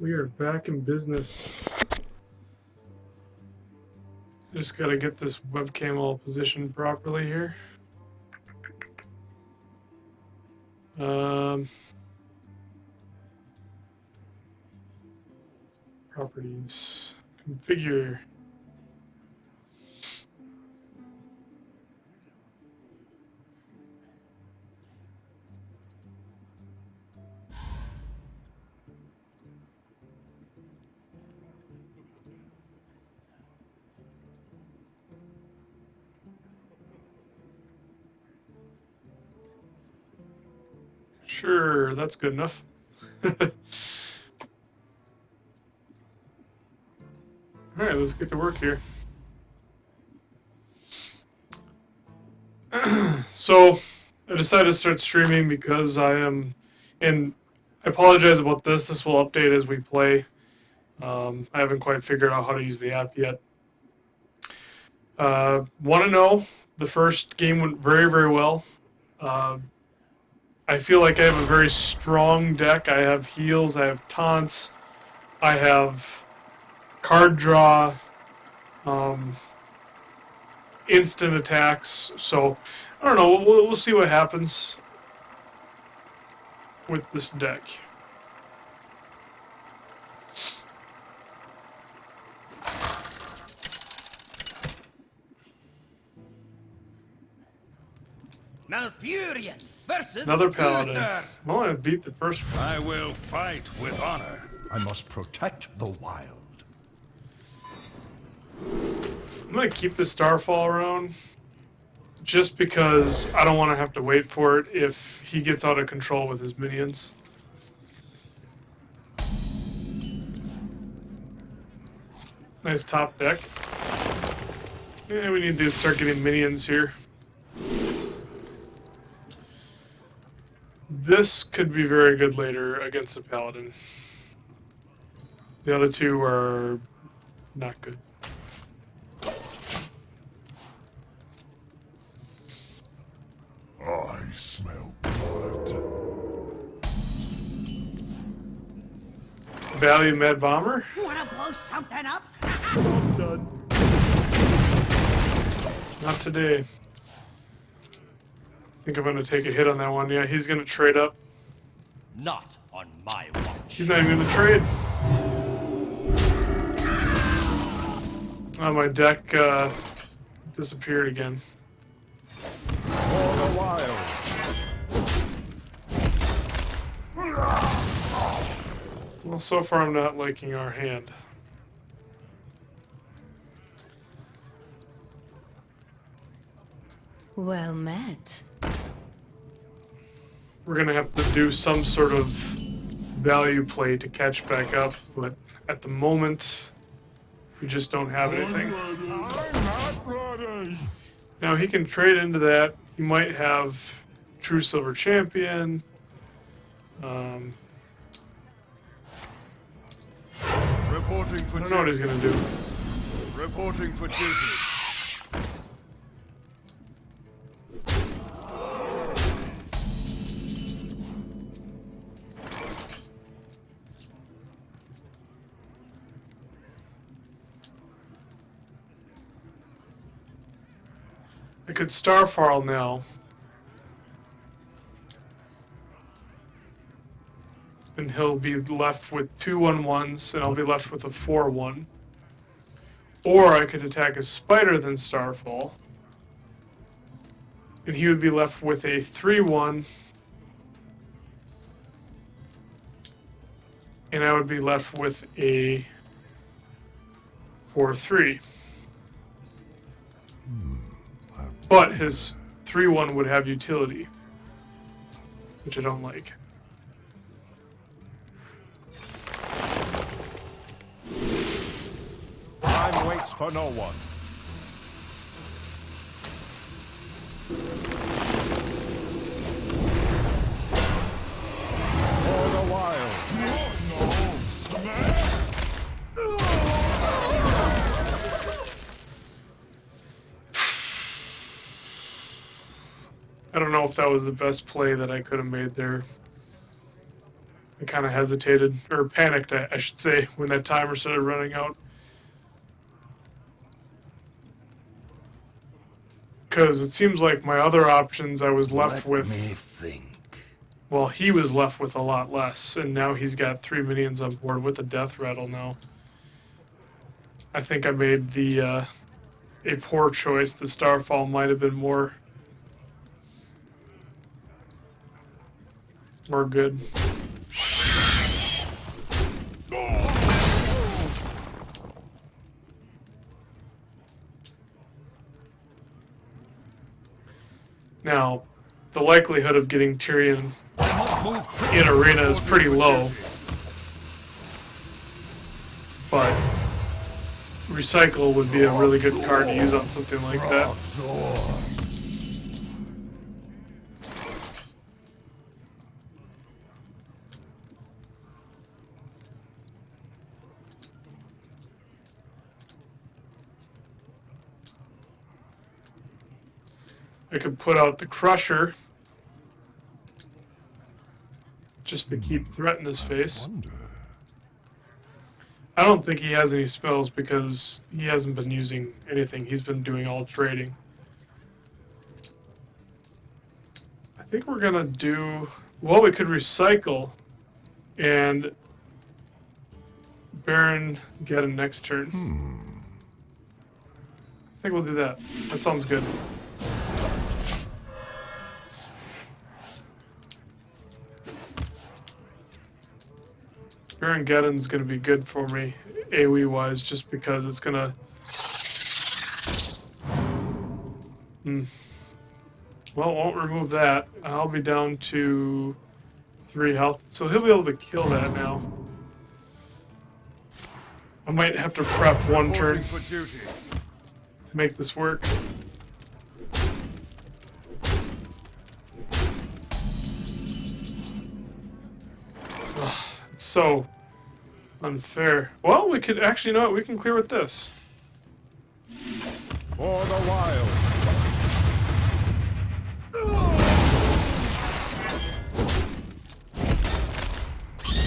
We are back in business. Just gotta get this webcam all positioned properly here. Properties. Configure. Sure, that's good enough. Alright, let's get to work here. So, I decided to start streaming because I am, and I apologize about this, this will update as we play. I haven't quite figured out how to use the app yet. Want to know, the first game went very, very well. I feel like I have a very strong deck. I have heals, I have taunts, I have card draw, instant attacks. So, I don't know, we'll see what happens with this deck. Malfurion versus Another paladin. Uther. Well, I beat the first one. I will fight with honor. I must protect the wild. I'm going to keep the Starfall around just because I don't want to have to wait for it if he gets out of control with his minions. Nice top deck. Yeah, we need to start getting minions here. This could be very good later against the Paladin. The other two are not good. I smell blood. Value Mad Bomber? Wanna blow something up? Done. Not today. I think I'm going to take a hit on that one. Yeah, he's going to trade up. Not on my watch. He's not even going to trade. Oh, my deck disappeared again. For the wild. Well, so far I'm not liking our hand. Well met. We're going to have to do some sort of value play to catch back up, but at the moment, we just don't have anything. I'm not ready. Now, he can trade into that. He might have True Silver Champion. Reporting for I don't know what he's going to do. Reporting for duty. I could Starfall now. And he'll be left with 2/1/1s, and I'll be left with a 4/1. Or I could attack a Spider then Starfall. And he would be left with a 3/1. And I would be left with a 4/3. But his 3/1 would have utility, which I don't like. Time waits for no one. For the wild. I don't know if that was the best play that I could have made there. I kind of hesitated, or panicked, I should say, when that timer started running out. Because it seems like my other options I was left with, think. well, he was left with a lot less, and now he's got 3 minions on board with a death rattle now. I think I made a poor choice. The Starfall might have been more good. Now, the likelihood of getting Tyrion in Arena is pretty low, but Recycle would be a really good card to use on something like that. I could put out the Crusher just to keep threat in his face. I don't think he has any spells because he hasn't been using anything. He's been doing all trading. I think we're gonna do, well, we could recycle and Baron get him next turn. I think we'll do that. That sounds good. Baron Geddon's going to be good for me, AoE wise, just because it's going to. Well, won't remove that. I'll be down to 3 health, so he'll be able to kill that now. I might have to prep one turn to make this work. So unfair. Well, we could actually, you know what? We can clear with this. For the wild.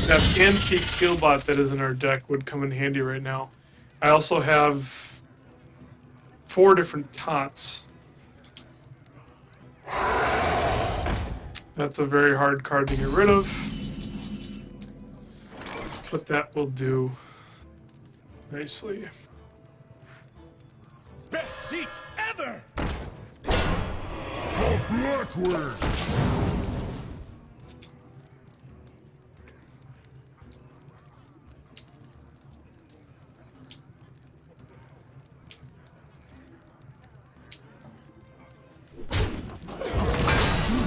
That antique killbot that is in our deck would come in handy right now. I also have 4 different taunts. That's a very hard card to get rid of. But that will do nicely. Best seats ever! For Blackwood.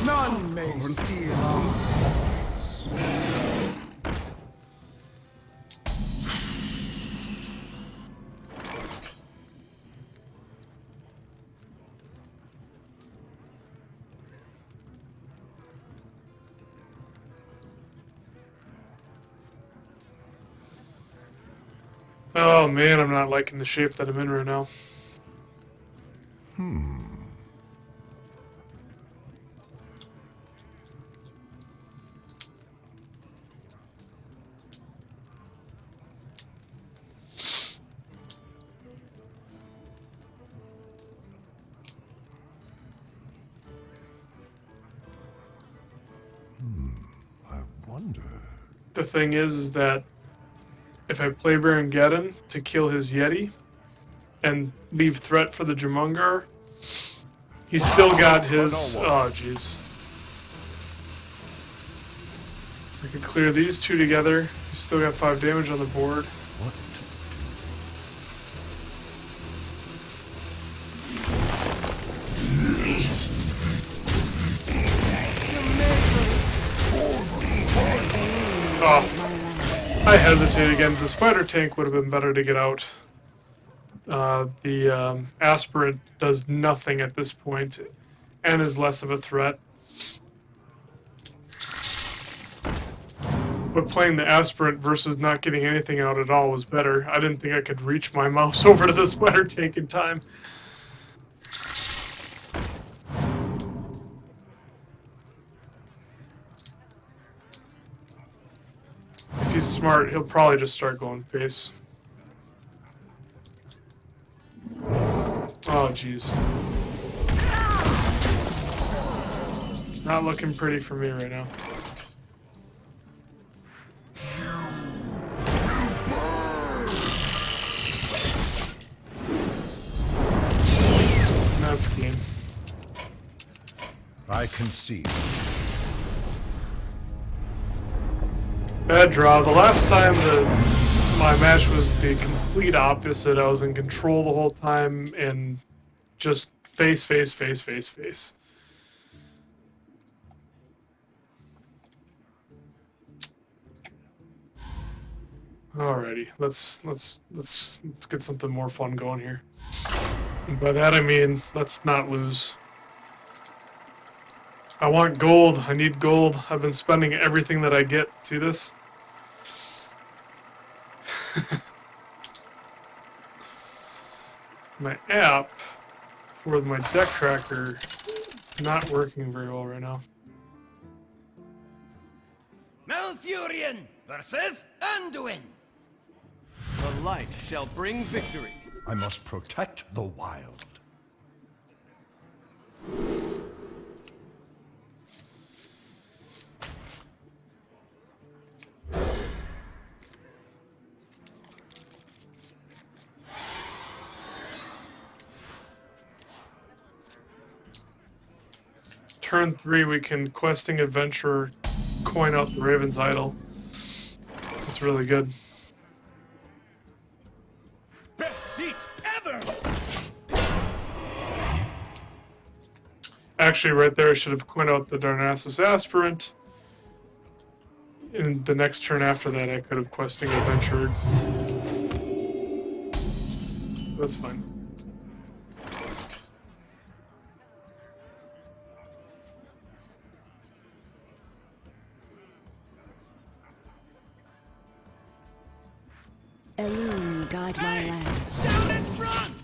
None may steal us. Oh man, I'm not liking the shape that I'm in right now. I wonder. The thing is that if I play Baron Geddon to kill his Yeti and leave threat for the Jumungar, he's still got his. Oh, jeez. I could clear these 2 together. He's still got 5 damage on the board. What? Oh, I hesitate again. The spider tank would have been better to get out. The aspirant does nothing at this point and is less of a threat. But playing the aspirant versus not getting anything out at all was better. I didn't think I could reach my mouse over to the spider tank in time. he's smart, he'll probably just start going face. Oh, jeez. Not looking pretty for me right now. That's game. I concede. Bad draw. The last time my match was the complete opposite. I was in control the whole time and just face, face, face, face, face. Alrighty, let's get something more fun going here. And by that I mean let's not lose. I want gold. I need gold. I've been spending everything that I get. See this? My app for my deck tracker not working very well right now. Malfurion versus Anduin. The light shall bring victory. I must protect the wild. Turn 3, we can questing adventure, coin out the Raven's Idol. That's really good. Best seats ever! Actually, right there, I should have coined out the Darnassus Aspirant. In the next turn after that, I could have questing adventured. That's fine. Elune, guide my lands. Down in front!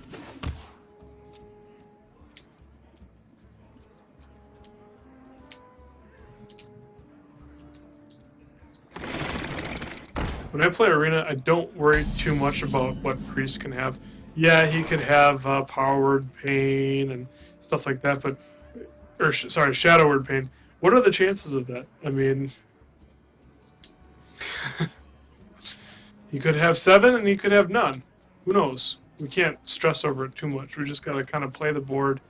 When I play Arena, I don't worry too much about what Priest can have. Yeah, he could have Power Word Pain and stuff like that, but... sorry, Shadow Word Pain. What are the chances of that? I mean... he could have 7 and he could have none. Who knows? We can't stress over it too much. We just gotta kind of play the board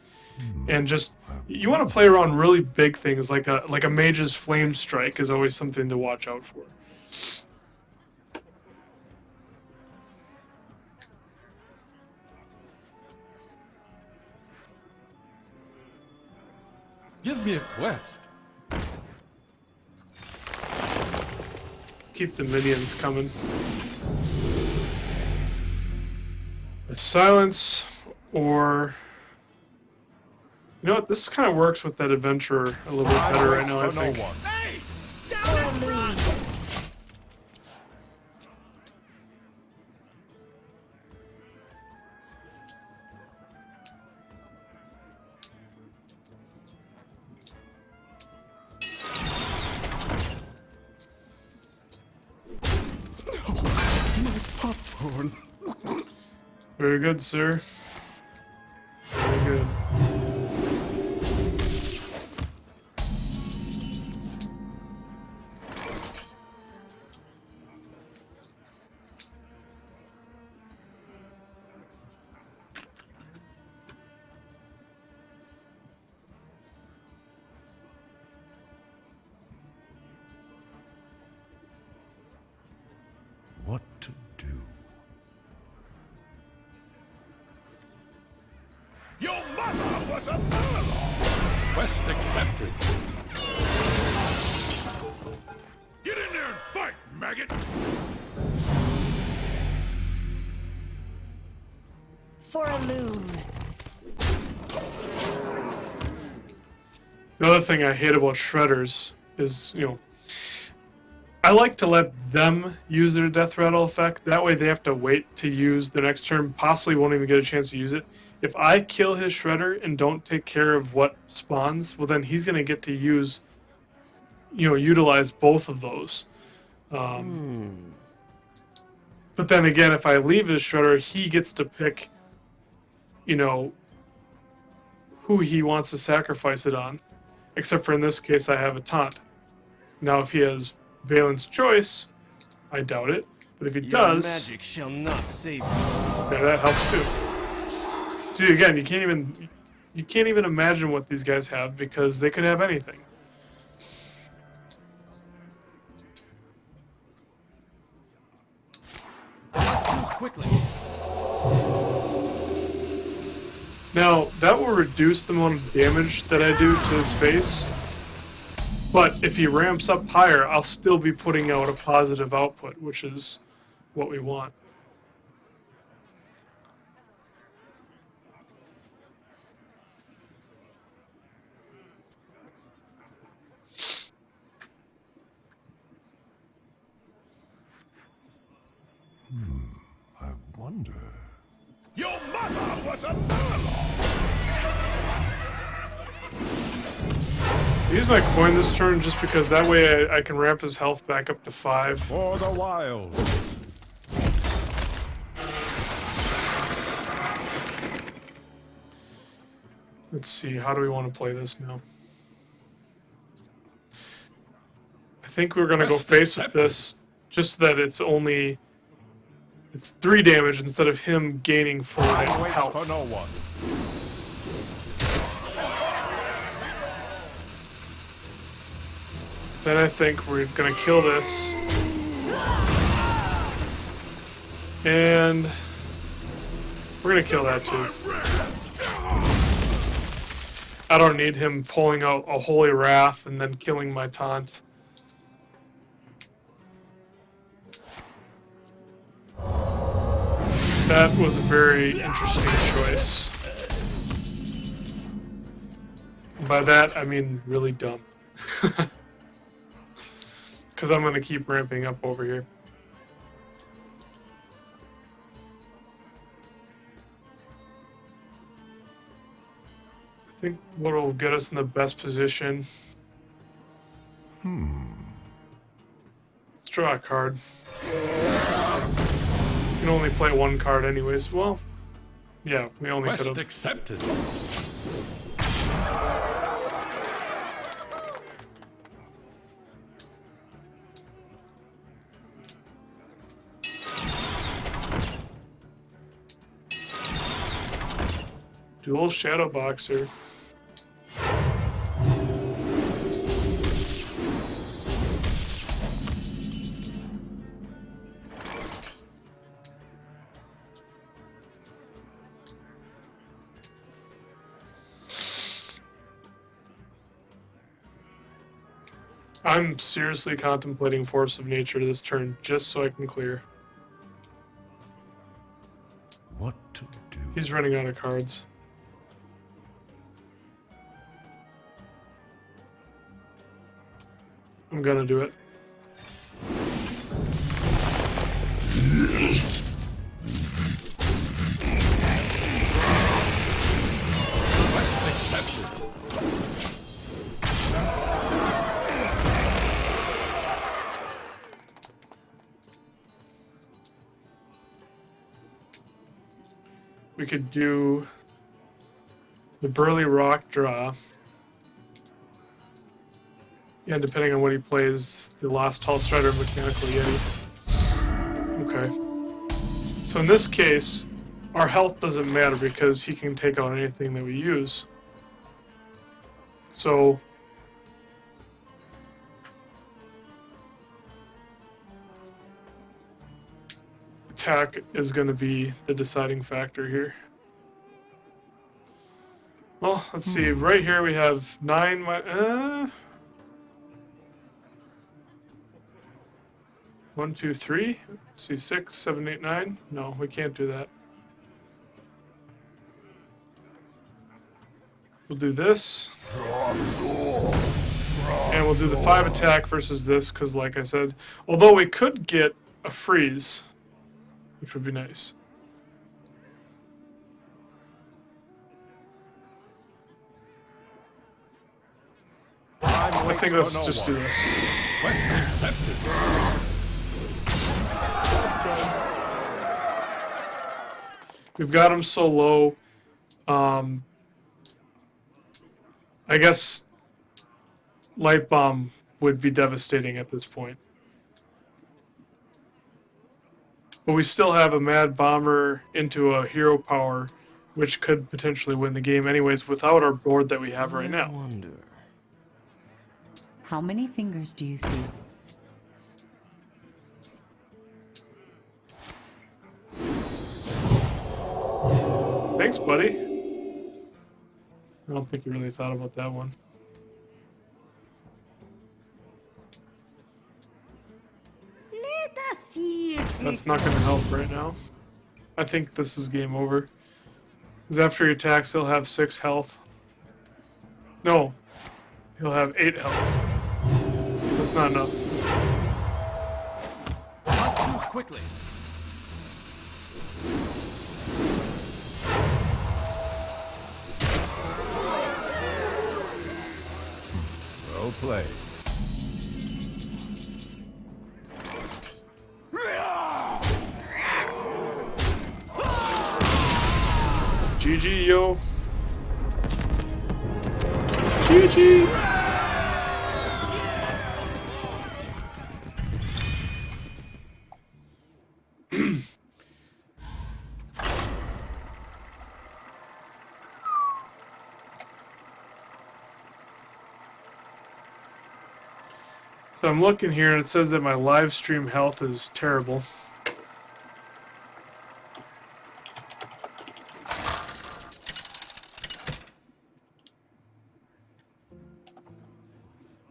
and just... You want to play around really big things, like a Mage's Flame Strike is always something to watch out for. Give me a quest. Let's keep the minions coming. A silence or... You know what? This kind of works with that adventurer a little bit better right now, I think. Hey! Down in front! Popcorn. Very good, sir. Very good. What to do? Your mother was a murderer! Quest accepted. Get in there and fight, maggot! For a loon. The other thing I hate about shredders is, you know, I like to let them use their death rattle effect. That way they have to wait to use the next turn, possibly won't even get a chance to use it. If I kill his shredder and don't take care of what spawns, well then he's going to get to use, you know, utilize both of those. But then again, if I leave his Shredder, he gets to pick, you know, who he wants to sacrifice it on. Except for in this case, I have a taunt. Now, if he has Valen's Choice, I doubt it. But if he does, magic shall not save you. yeah, that helps too. See, again, you can't even imagine what these guys have because they could have anything. Quickly. Now, that will reduce the amount of damage that I do to his face. But if he ramps up higher, I'll still be putting out a positive output, which is what we want. I wonder. Your mother was a murloc! I use my coin this turn just because that way I can ramp his health back up to 5. For the wild. Let's see, how do we want to play this now? I think we're going to go face with this, just that it's 3 damage instead of him gaining 4 I wait health. for no one. Then I think we're going to kill this. And we're going to kill that too. I don't need him pulling out a Holy Wrath and then killing my taunt. That was a very interesting choice. And by that, I mean really dumb. Because I'm going to keep ramping up over here. I think what will get us in the best position. Let's draw a card. You can only play 1 card anyways. Well, yeah, we only could Quest have. accepted. Dual Shadow Boxer. I'm seriously contemplating Force of Nature this turn, just so I can clear. What to do? He's running out of cards. I'm gonna do it. Quest accepted. We could do the Burly Rock draw. Yeah, depending on what he plays, the Lost Tall Strider, Mechanical Yeti. Okay. So in this case, our health doesn't matter because he can take out anything that we use. So attack is going to be the deciding factor here. Well, let's see. Right here we have 9. 1, 2, 3. Let's see, 6, 7, 8, 9. No, we can't do that. We'll do this. And we'll do the 5 attack versus this, because like I said, although we could get a freeze, which would be nice. I think let's just do this. Quest accepted. We've got him so low. I guess Light Bomb would be devastating at this point. But we still have a Mad Bomber into a Hero Power, which could potentially win the game anyways without our board that we have right I now. wonder. How many fingers do you see? Thanks, buddy. I don't think you really thought about that one. Let us see if That's not going to help right now. I think this is game over. Because after he attacks, he'll have 6 health. No. He'll have 8 health. That's not enough. Not too quickly. Well played. GG, yo. GG. So I'm looking here and it says that my live stream health is terrible.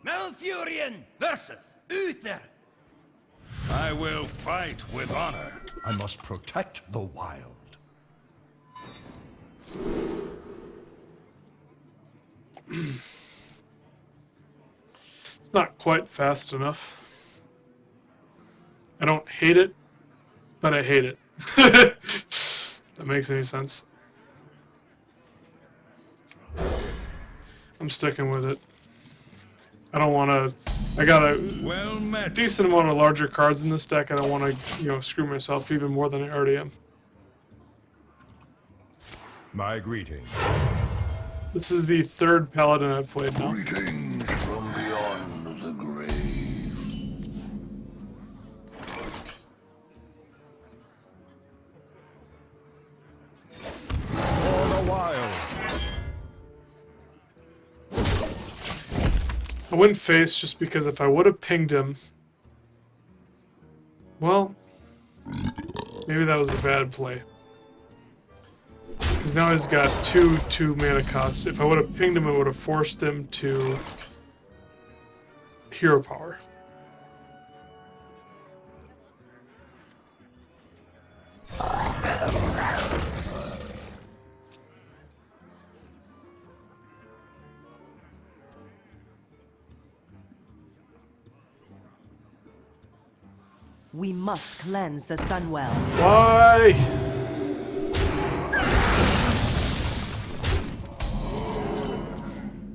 Malfurion versus Uther. I will fight with honor. I must protect the wild. It's not quite fast enough. I don't hate it, but I hate it. That makes any sense. I'm sticking with it. I don't want to... I got a Well met. decent amount of larger cards in this deck. I don't want to, screw myself even more than I already am. My greeting. This is the 3rd Paladin I've played now. Greetings from beyond the grave. For the wild. I wouldn't face just because if I would have pinged him... Well... Maybe that was a bad play. Because now he's got 2 mana costs. If I would have pinged him, it would have forced him to Hero Power. We must cleanse the Sunwell. Why?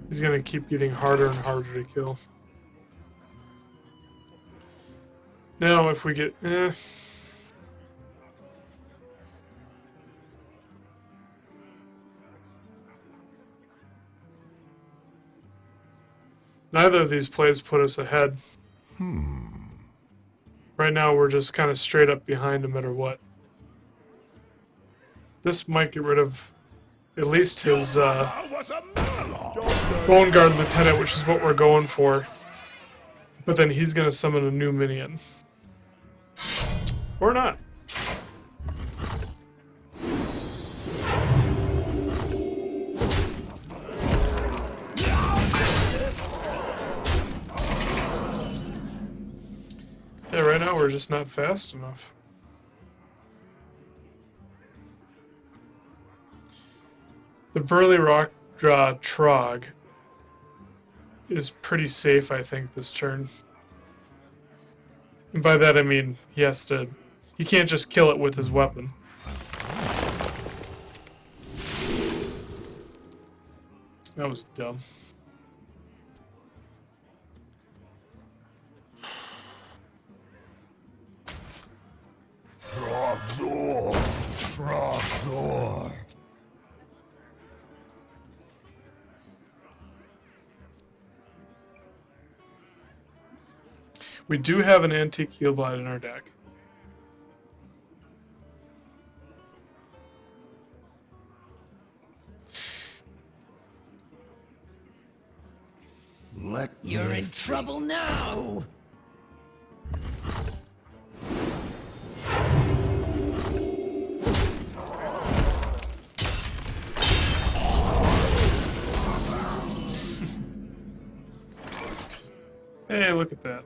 He's gonna keep getting harder and harder to kill. Now if we get... Neither of these plays put us ahead. Right now we're just kind of straight up behind no matter what. This might get rid of at least his What a murloc! Bone Guard Lieutenant, which is what we're going for. But then he's going to summon a new minion. Or not. Yeah, right now we're just not fast enough. The Burly Rock draw Trog is pretty safe, I think, this turn. And by that I mean he has to... He can't just kill it with his weapon. That was dumb. We do have an antique Healblade in our deck. You're in trouble now. Hey, look at that.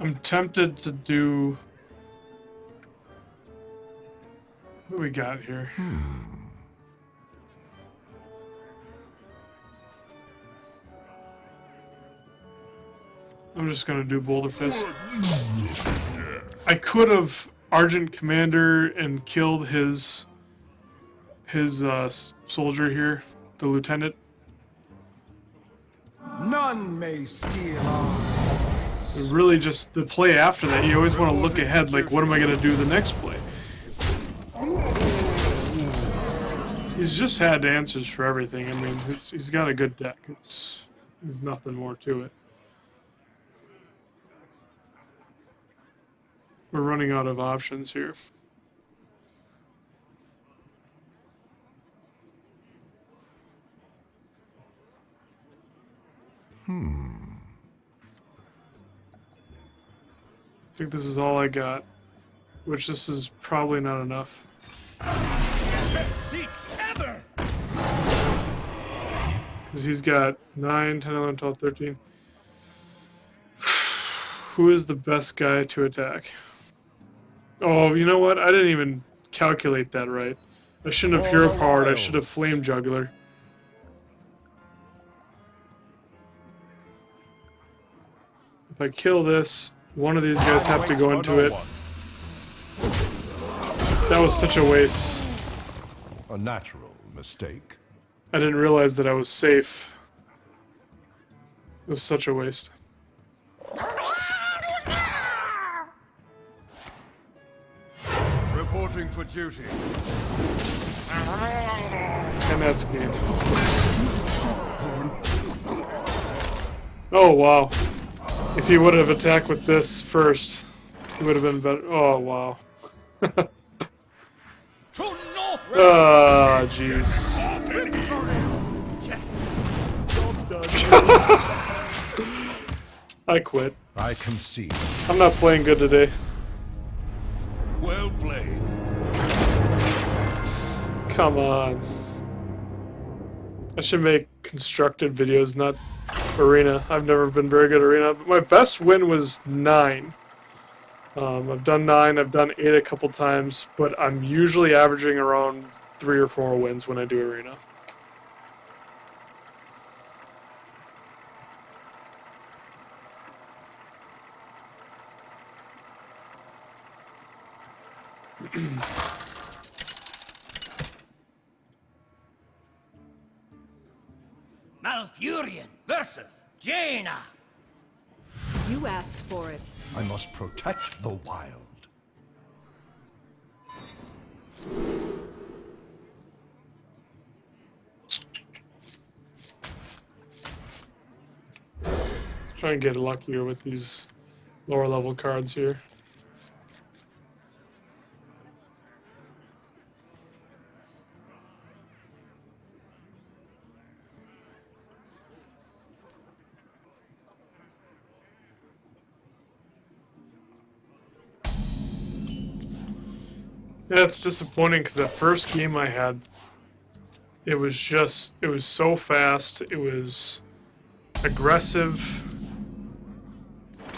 I'm tempted to do... What do we got here? I'm just gonna do Boulder Fist. I could have Argent Commander and killed his soldier here, the lieutenant. None may steal our souls. Really, just the play after that, you always want to look ahead, like, what am I going to do the next play? He's just had answers for everything. I mean, he's got a good deck. There's nothing more to it. We're running out of options here. I think this is all I got, which this is probably not enough. Best seats ever. Because he's got 9, 10, 11, 12, 13. Who is the best guy to attack? Oh, you know what? I didn't even calculate that right. I shouldn't have hero powered. I should have flame juggler. If I kill this, one of these guys have to go into it. That was such a waste. A natural mistake. I didn't realize that I was safe. It was such a waste. Reporting for duty. And that's game. Oh, wow. If he would have attacked with this first, it would have been better. Oh, wow. Oh, jeez. I quit. I concede. I'm not playing good today. Well played. Come on. I should make constructed videos, not Arena. I've never been very good at Arena. But my best win was 9. I've done 9, I've done 8 a couple times, but I'm usually averaging around 3 or 4 wins when I do Arena. Malfurion versus Jaina. You asked for it. I must protect the wild. Let's try and get luckier with these lower level cards here. Yeah, it's disappointing because that first game I had, it was so fast, it was aggressive,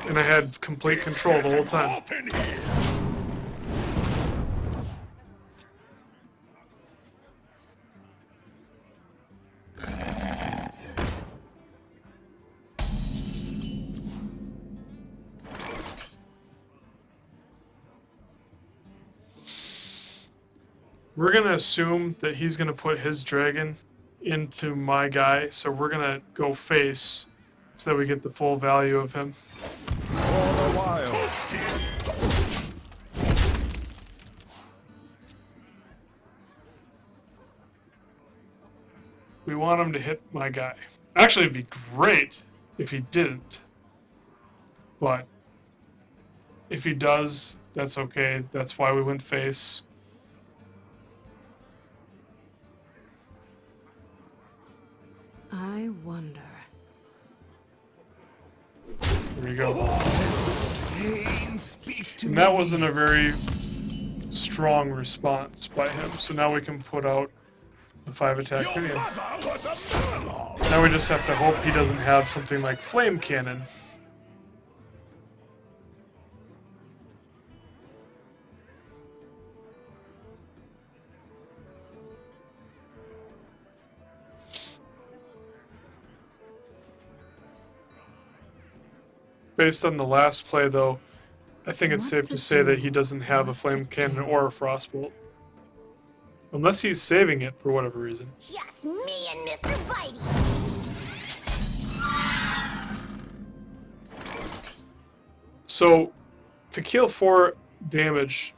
and I had complete control the whole time. We're going to assume that he's going to put his dragon into my guy, so we're going to go face so that we get the full value of him. For the wild. We want him to hit my guy. Actually, it'd be great if he didn't. But if he does, that's okay. That's why we went face. I wonder. There you go. Pain, speak to And that me. wasn't a very strong response by him. So now we can put out a 5 attack Your minion. mother was a murloc. Now we just have to hope he doesn't have something like flame cannon. Based on the last play, though, I think it's What safe to to say that do, he doesn't have a what flame to cannon do. or a frostbolt. Unless he's saving it for whatever reason. Just me and Mr. Bitey. So, to kill 4 damage,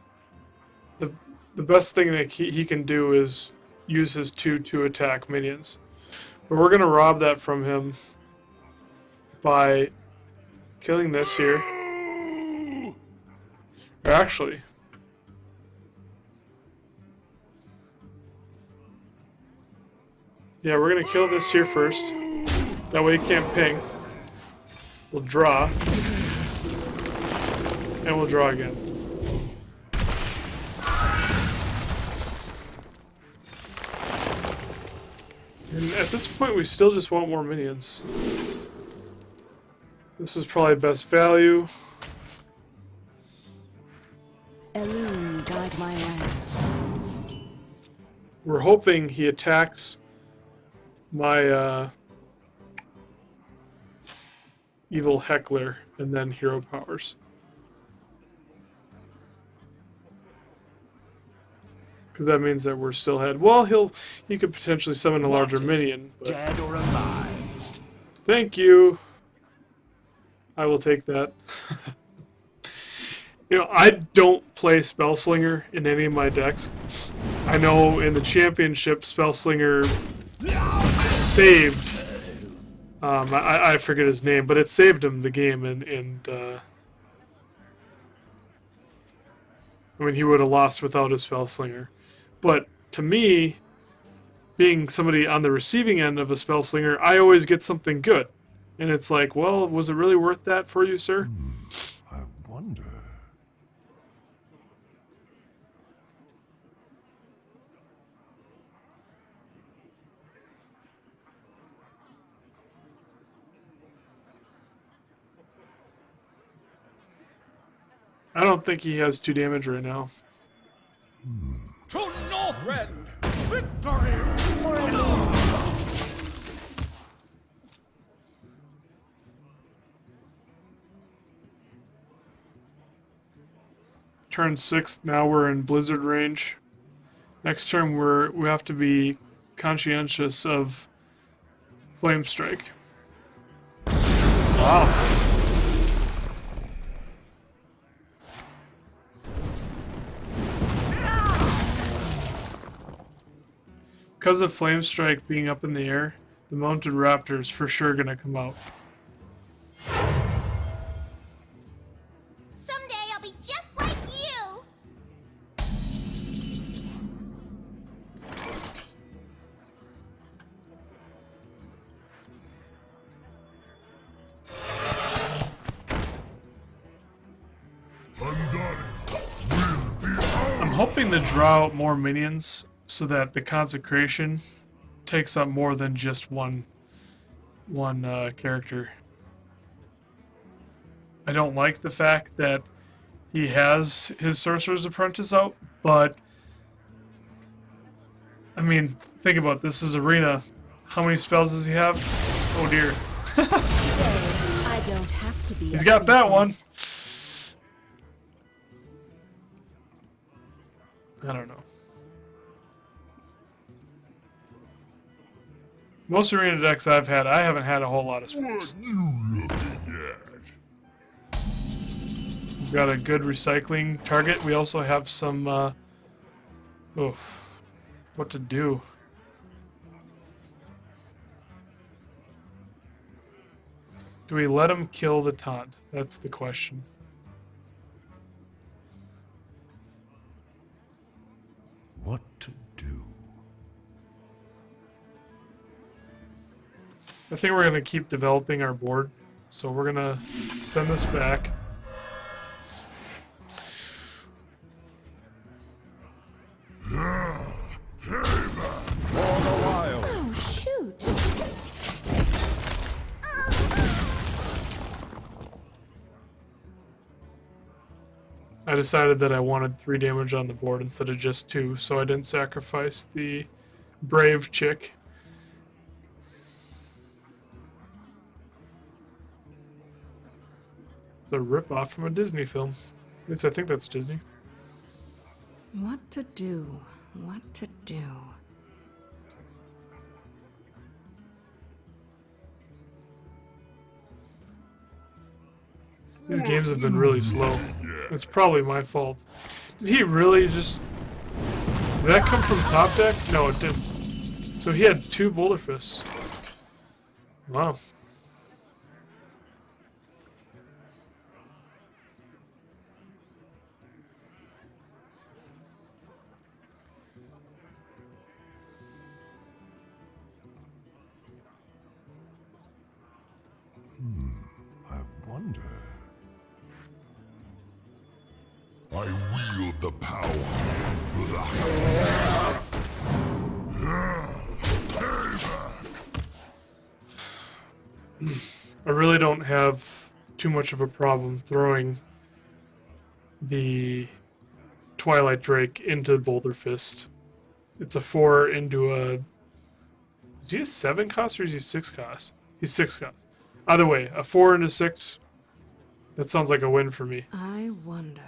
the best thing that he can do is use his 2 attack minions. But we're going to rob that from him by killing this here. Or actually, yeah, we're going to kill this here first. That way he can't ping. We'll draw. And we'll draw again. And at this point, we still just want more minions. This is probably best value. Elune, guide my lance. We're hoping he attacks my evil heckler and then hero powers. Because that means that we're still ahead. Well, he could potentially summon a larger minion. But Dead or alive. thank you. I will take that. You know, I don't play Spellslinger in any of my decks. I know in the championship, Spellslinger saved. I forget his name, but it saved him the game, and I mean, he would have lost without a Spellslinger. But to me, being somebody on the receiving end of a Spellslinger, I always get something good. And it's like, well, was it really worth that for you, sir? I wonder. I don't think he has 2 damage right now. To Northrend, victory! Turn 6, now we're in Blizzard range. Next turn we have to be conscientious of Flame Strike. Wow. Because of Flame Strike being up in the air, the Mounted Raptor is for sure gonna come out. Someday I'll be just like you. I'm hoping to draw out more minions so that the Consecration takes up more than just one character. I don't like the fact that he has his Sorcerer's Apprentice out, but I mean, think about it. This is Arena. How many spells does he have? Oh dear. I don't have to be. He's a got that one. princess. I don't know. Most Arena decks I've had, I haven't had a whole lot of spells. What you looking at? We've got a good recycling target. We also have some, what to do. Do we let him kill the taunt? That's the question. What to do? I think we're going to keep developing our board. So we're going to send this back. Oh, shoot. I decided that I wanted 3 damage on the board instead of just 2, so I didn't sacrifice the brave chick. It's a rip-off from a Disney film. At least I think that's Disney. What to do? What to do? These games have been really slow. It's probably my fault. Did he really just... Did that come from top deck? No, it didn't. So he had 2 Boulder Fists. Wow. I wonder. I wield the power. I really don't have too much of a problem throwing the Twilight Drake into Boulder Fist. It's a 4 into a... Is he a 7 cost or is he 6 cost? He's 6 cost. Either way, a 4 into 6, that sounds like a win for me. I wonder.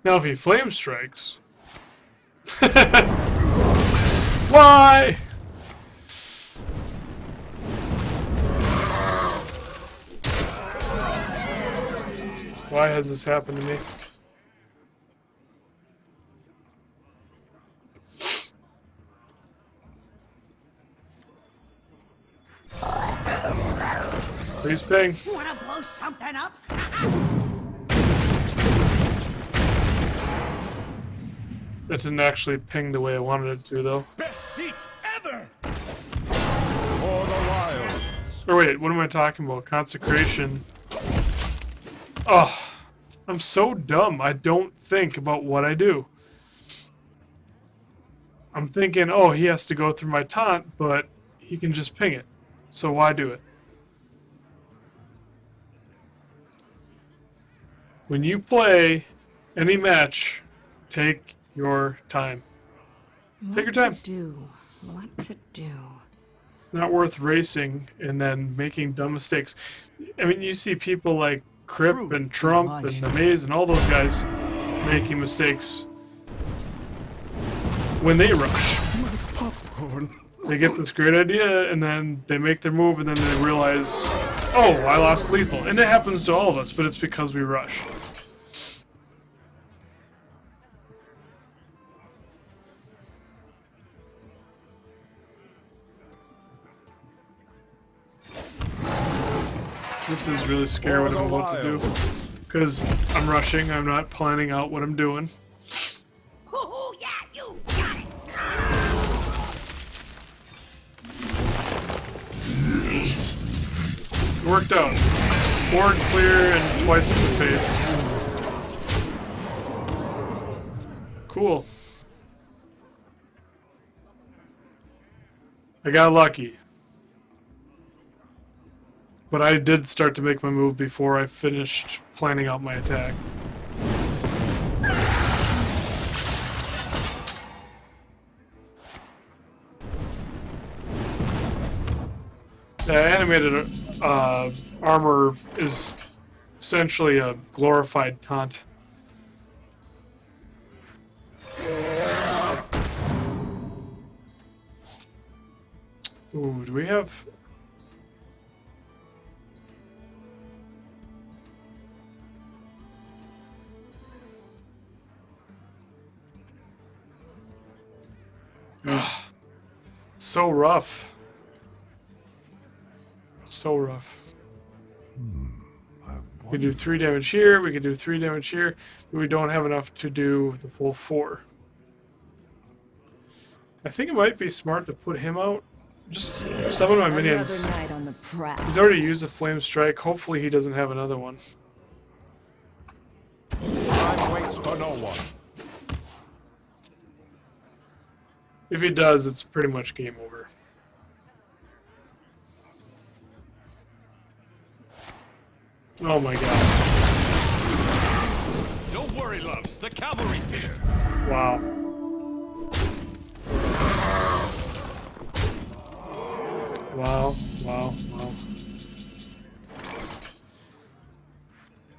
Now if he Flame Strikes... Why? Why has this happened to me? Please ping. Wanna blow something up? That didn't actually ping the way I wanted it to, though. Best seats ever! For the wild. Or wait, what am I talking about? Consecration. Oh, I'm so dumb. I don't think about what I do. I'm thinking, oh, he has to go through my taunt, but he can just ping it. So why do it? When you play any match, take your time. Take your time. What to do? What to do? It's not worth racing and then making dumb mistakes. I mean, you see people like Crip Truth and is Trump my and shit. The Maze and all those guys making mistakes when they rush. They get this great idea and then they make their move and then they realize, oh, I lost lethal. And it happens to all of us, but it's because we rush. This is really scary what I'm about to do. Because I'm rushing, I'm not planning out what I'm doing. Hoo-hoo, yeah, you got it! It worked out. Board clear and twice in the face. Cool. I got lucky. But I did start to make my move before I finished planning out my attack. The animated armor is essentially a glorified taunt. Ooh, do we have... So rough. So rough. We could do 3 damage here, we could do 3 damage here, but we don't have enough to do the full 4. I think it might be smart to put him out. Just summon my minions. Another night on the prowl. He's already used a flame strike. Hopefully he doesn't have another one. Time waits for no one. If he does, it's pretty much game over. Oh my god. Don't worry, loves. The cavalry's here. Wow. Wow, wow, wow.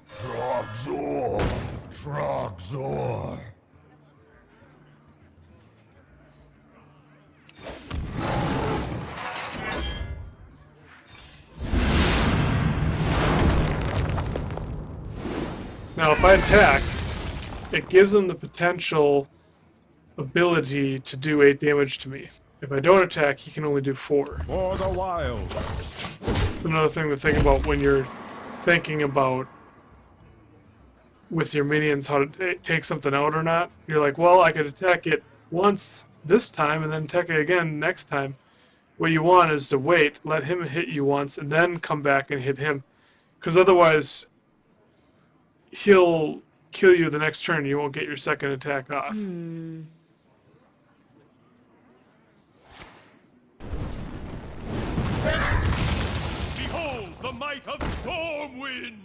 Trogzor! Trogzor! Now, if I attack, it gives him the potential ability to do 8 damage to me. If I don't attack, he can only do 4. For the wild! That's another thing to think about when you're thinking about with your minions how to take something out or not. You're like, well, I could attack it once this time and then attack it again next time. What you want is to wait, let him hit you once, and then come back and hit him. Because otherwise, he'll kill you the next turn. You won't get your second attack off. Behold the might of Stormwind!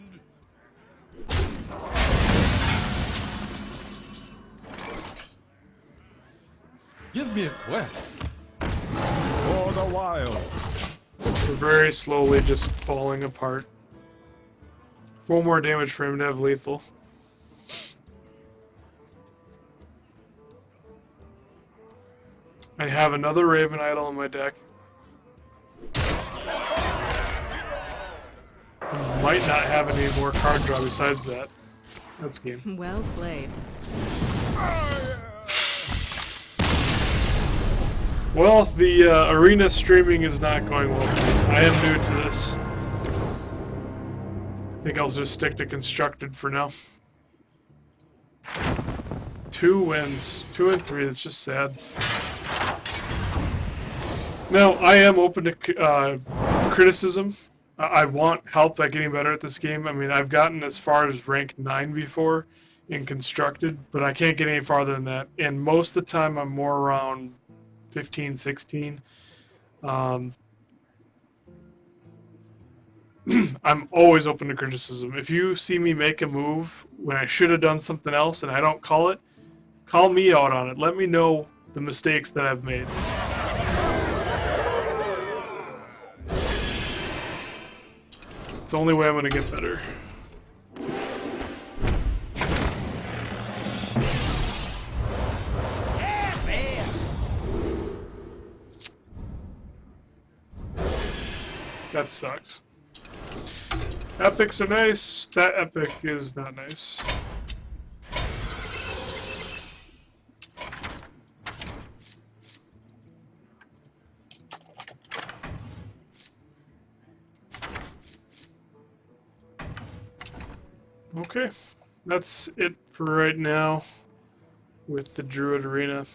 Give me a quest. For the wild. We're very slowly just falling apart. 4 more damage for him to have lethal. I have another Raven Idol in my deck. I might not have any more card draw besides that. That's game. Well played. Well, the arena streaming is not going well for me. I am new to this. I think I'll just stick to constructed for now. 2 wins. 2 and 3, that's just sad. Now, I am open to criticism. I want help at getting better at this game. I mean, I've gotten as far as rank 9 before in constructed, but I can't get any farther than that. And most of the time, I'm more around 15, 16. I'm always open to criticism. If you see me make a move when I should have done something else and I don't call it, call me out on it. Let me know the mistakes that I've made. It's the only way I'm going to get better. That sucks. Epics are nice. That epic is not nice. Okay, that's it for right now with the Druid Arena.